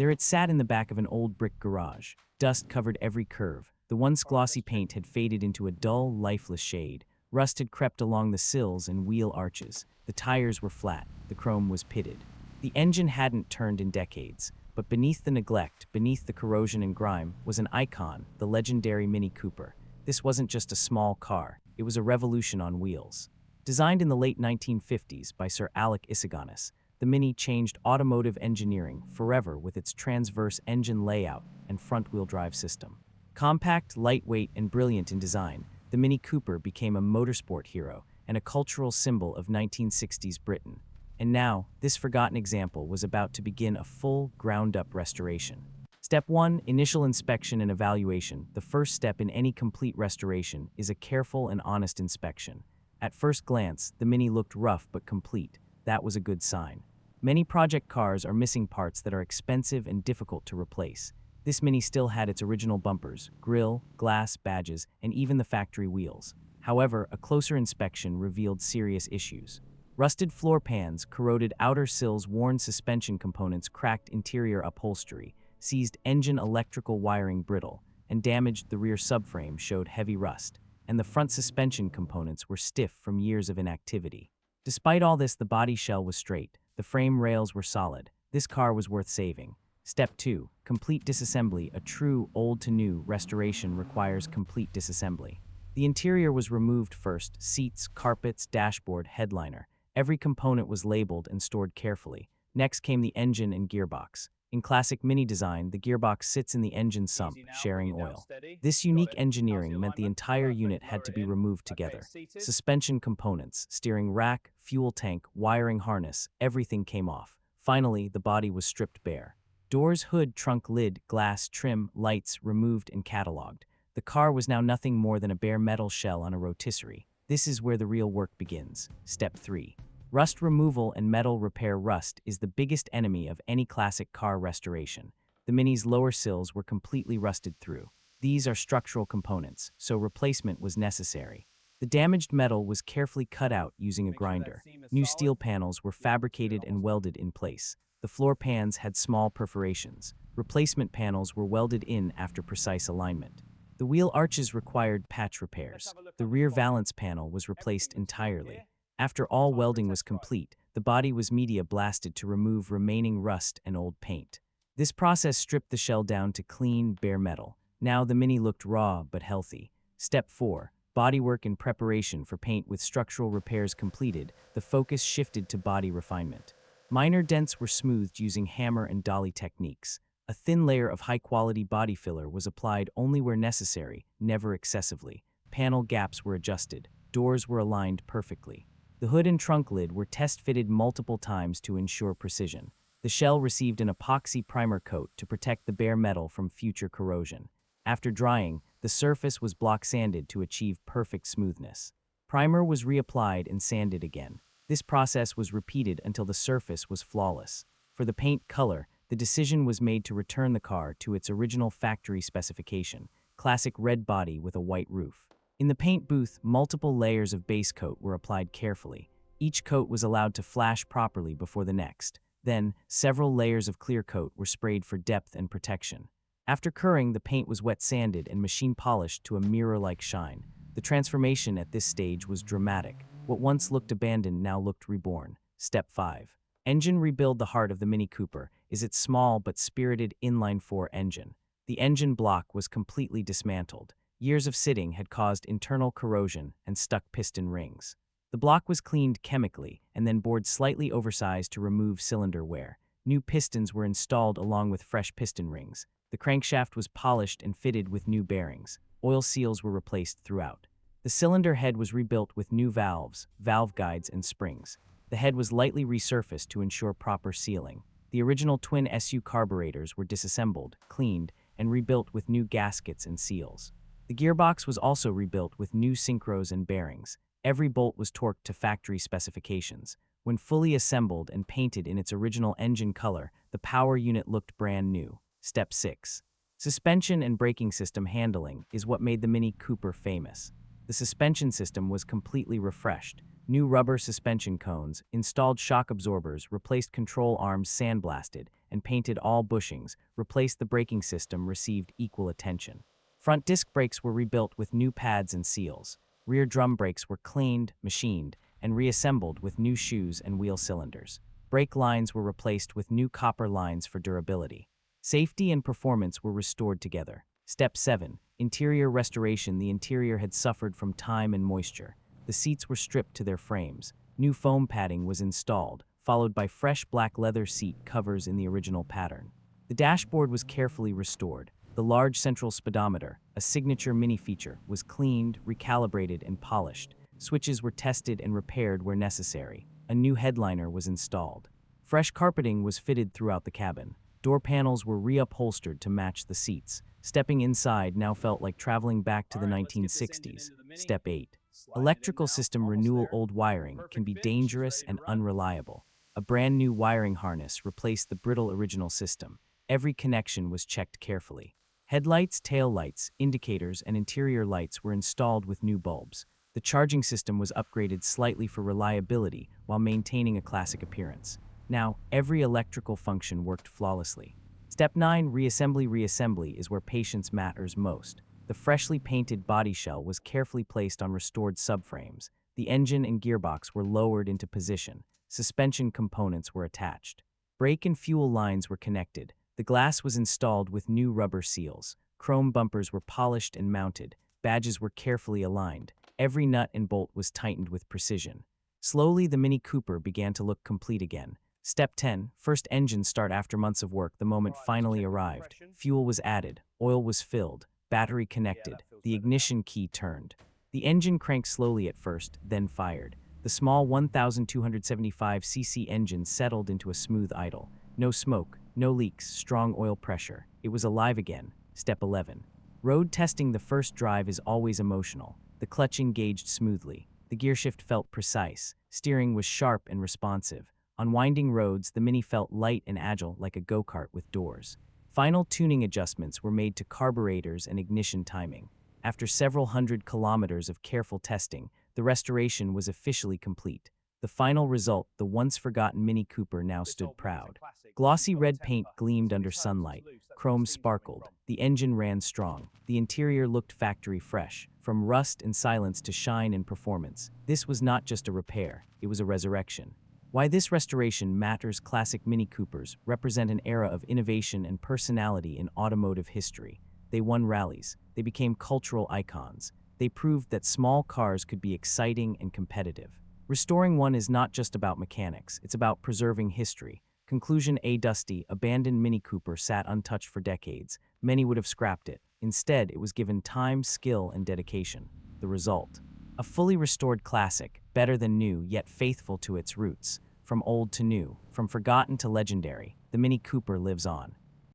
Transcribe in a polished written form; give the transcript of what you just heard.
There it sat in the back of an old brick garage. Dust covered every curve. The once glossy paint had faded into a dull, lifeless shade. Rust had crept along the sills and wheel arches. The tires were flat. The chrome was pitted. The engine hadn't turned in decades. But beneath the neglect, beneath the corrosion and grime, was an icon, the legendary Mini Cooper. This wasn't just a small car. It was a revolution on wheels. Designed in the late 1950s by Sir Alec Isigonis, the Mini changed automotive engineering forever with its transverse engine layout and front-wheel drive system. Compact, lightweight, and brilliant in design, the Mini Cooper became a motorsport hero and a cultural symbol of 1960s Britain. And now, this forgotten example was about to begin a full, ground-up restoration. Step 1. Initial inspection and evaluation. The first step in any complete restoration is a careful and honest inspection. At first glance, the Mini looked rough but complete. That was a good sign. Many project cars are missing parts that are expensive and difficult to replace. This Mini still had its original bumpers, grille, glass, badges, and even the factory wheels. However, a closer inspection revealed serious issues. Rusted floor pans, corroded outer sills, worn suspension components, cracked interior upholstery, seized engine electrical wiring brittle, and damaged the rear subframe showed heavy rust, and the front suspension components were stiff from years of inactivity. Despite all this, the body shell was straight, the frame rails were solid. This car was worth saving. Step 2. Complete disassembly. A true old-to-new restoration requires complete disassembly. The interior was removed first: seats, carpets, dashboard, headliner. Every component was labeled and stored carefully. Next came the engine and gearbox. In classic Mini design, the gearbox sits in the engine sump, sharing oil. This unique engineering meant the entire unit had to be removed together. Suspension components, steering rack, fuel tank, wiring harness, everything came off. Finally, the body was stripped bare. Doors, hood, trunk, lid, glass, trim, lights removed and cataloged. The car was now nothing more than a bare metal shell on a rotisserie. This is where the real work begins. Step 3. Rust removal and metal repair. Rust is the biggest enemy of any classic car restoration. The Mini's lower sills were completely rusted through. These are structural components, so replacement was necessary. The damaged metal was carefully cut out using a grinder. New steel panels were fabricated and welded in place. The floor pans had small perforations. Replacement panels were welded in after precise alignment. The wheel arches required patch repairs. The rear valance panel was replaced entirely. After all welding was complete, the body was media blasted to remove remaining rust and old paint. This process stripped the shell down to clean, bare metal. Now the Mini looked raw but healthy. Step 4. Bodywork in preparation for paint. With structural repairs completed, the focus shifted to body refinement. Minor dents were smoothed using hammer and dolly techniques. A thin layer of high-quality body filler was applied only where necessary, never excessively. Panel gaps were adjusted. Doors were aligned perfectly. The hood and trunk lid were test-fitted multiple times to ensure precision. The shell received an epoxy primer coat to protect the bare metal from future corrosion. After drying, the surface was block sanded to achieve perfect smoothness. Primer was reapplied and sanded again. This process was repeated until the surface was flawless. For the paint color, the decision was made to return the car to its original factory specification, classic red body with a white roof. In the paint booth, multiple layers of base coat were applied carefully. Each coat was allowed to flash properly before the next. Then, several layers of clear coat were sprayed for depth and protection. After curing, the paint was wet sanded and machine polished to a mirror-like shine. The transformation at this stage was dramatic. What once looked abandoned now looked reborn. Step 5. Engine rebuild. The heart of the Mini Cooper is its small but spirited inline-4 engine. The engine block was completely dismantled. Years of sitting had caused internal corrosion and stuck piston rings. The block was cleaned chemically and then bored slightly oversized to remove cylinder wear. New pistons were installed along with fresh piston rings. The crankshaft was polished and fitted with new bearings. Oil seals were replaced throughout. The cylinder head was rebuilt with new valves, valve guides, and springs. The head was lightly resurfaced to ensure proper sealing. The original twin SU carburetors were disassembled, cleaned, and rebuilt with new gaskets and seals. The gearbox was also rebuilt with new synchros and bearings. Every bolt was torqued to factory specifications. When fully assembled and painted in its original engine color, the power unit looked brand new. Step 6. Suspension and braking system. Handling is what made the Mini Cooper famous. The suspension system was completely refreshed. New rubber suspension cones, installed shock absorbers, replaced control arms sandblasted, and painted all bushings, replaced the braking system, received equal attention. Front disc brakes were rebuilt with new pads and seals. Rear drum brakes were cleaned, machined, and reassembled with new shoes and wheel cylinders. Brake lines were replaced with new copper lines for durability. Safety and performance were restored together. Step 7. Interior restoration. The interior had suffered from time and moisture. The seats were stripped to their frames. New foam padding was installed, followed by fresh black leather seat covers in the original pattern. The dashboard was carefully restored. The large central speedometer, a signature mini feature, was cleaned, recalibrated, and polished. Switches were tested and repaired where necessary. A new headliner was installed. Fresh carpeting was fitted throughout the cabin. Door panels were reupholstered to match the seats. Stepping inside now felt like traveling back to the 1960s. Step 8. Electrical system renewal. Old wiring can be dangerous and unreliable. A brand new wiring harness replaced the brittle original system. Every connection was checked carefully. Headlights, tail lights, indicators, and interior lights were installed with new bulbs. The charging system was upgraded slightly for reliability while maintaining a classic appearance. Now, every electrical function worked flawlessly. Step 9. Reassembly. Reassembly is where patience matters most. The freshly painted body shell was carefully placed on restored subframes. The engine and gearbox were lowered into position. Suspension components were attached. Brake and fuel lines were connected. The glass was installed with new rubber seals. Chrome bumpers were polished and mounted. Badges were carefully aligned. Every nut and bolt was tightened with precision. Slowly, the Mini Cooper began to look complete again. Step 10. First engine start. After months of work, the moment finally arrived. Fuel was added. Oil was filled. Battery connected. The ignition key turned. The engine cranked slowly at first, then fired. The small 1,275cc engine settled into a smooth idle. No smoke, no leaks, strong oil pressure. It was alive again. Step 11. Road testing. The first drive is always emotional. The clutch engaged smoothly. The gearshift felt precise. Steering was sharp and responsive. On winding roads, the Mini felt light and agile like a go-kart with doors. Final tuning adjustments were made to carburetors and ignition timing. After several hundred kilometers of careful testing, the restoration was officially complete. The final result, the once-forgotten Mini Cooper now stood proud. Glossy red paint gleamed under sunlight. Chrome sparkled. The engine ran strong. The interior looked factory fresh. From rust and silence to shine and performance. This was not just a repair, it was a resurrection. Why this restoration matters. Classic Mini Coopers represent an era of innovation and personality in automotive history. They won rallies. They became cultural icons. They proved that small cars could be exciting and competitive. Restoring one is not just about mechanics, it's about preserving history. Conclusion. A dusty, abandoned Mini Cooper sat untouched for decades. Many would have scrapped it. Instead, it was given time, skill, and dedication. The result: a fully restored classic, better than new, yet faithful to its roots. From old to new, from forgotten to legendary, the Mini Cooper lives on.